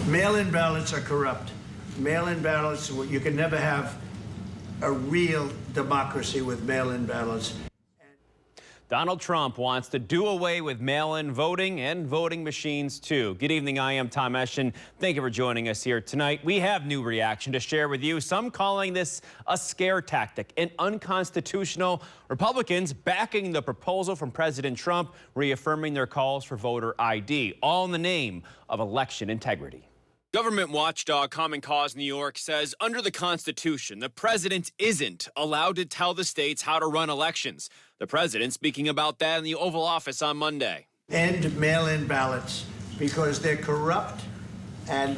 Mail-in ballots are corrupt. Mail-in ballots, you can never have a real democracy with mail-in ballots. Donald Trump wants to do away with mail-in voting and voting machines, too. Good evening. I am Tom Eschen. Thank you for joining us here tonight. We have new reaction to share with you. Some calling this a scare tactic and unconstitutional. Republicans backing the proposal from President Trump, reaffirming their calls for voter ID, all in the name of election integrity. Government watchdog Common Cause New York says under the Constitution, the president isn't allowed to tell the states how to run elections. The president speaking about that in the Oval Office on Monday. End mail-in ballots because they're corrupt. And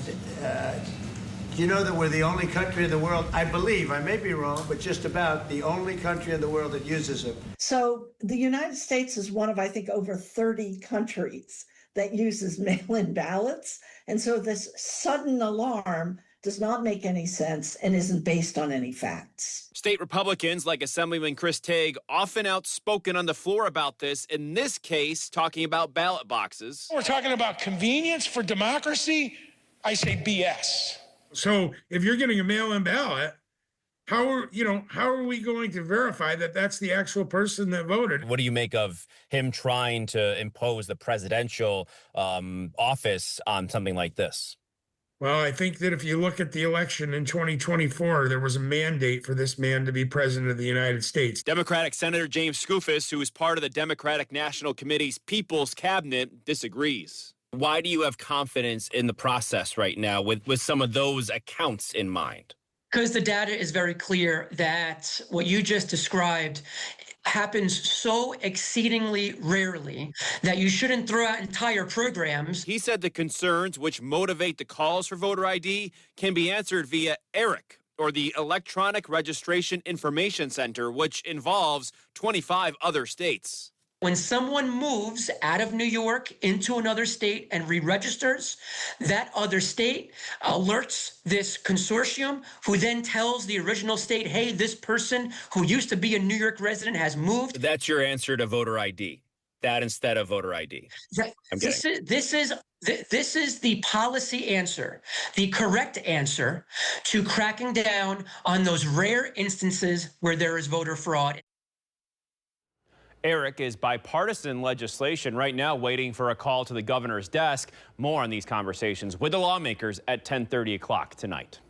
you know that we're the only country in the world, I believe, I may be wrong, but just about the only country in the world that uses them. So the United States is one of, I think, over 30 countries that uses mail-in ballots. And so this sudden alarm does not make any sense and isn't based on any facts. State Republicans like Assemblyman Chris Tague often outspoken on the floor about this, in this case talking about ballot boxes. We're talking about convenience for democracy. I say BS. So if you're getting a mail-in ballot, how are we going to verify that that's the actual person that voted? What do you make of him trying to impose the presidential office on something like this? Well, I think that if you look at the election in 2024, there was a mandate for this man to be president of the United States. Democratic Senator James Skoufis, who is part of the Democratic National Committee's People's Cabinet, disagrees. Why do you have confidence in the process right now with some of those accounts in mind? Because the data is very clear that what you just described happens so exceedingly rarely that you shouldn't throw out entire programs. He said the concerns which motivate the calls for voter ID can be answered via ERIC, or the Electronic Registration Information Center, which involves 25 other states. When someone moves out of New York into another state and re-registers, that other state alerts this consortium, who then tells the original state, hey, this person who used to be a New York resident has moved. That's your answer to voter ID, that instead of voter ID. This is the policy answer, the correct answer to cracking down on those rare instances where there is voter fraud. ERIC is bipartisan legislation right now waiting for a call to the governor's desk. More on these conversations with the lawmakers at 10:30 o'clock tonight.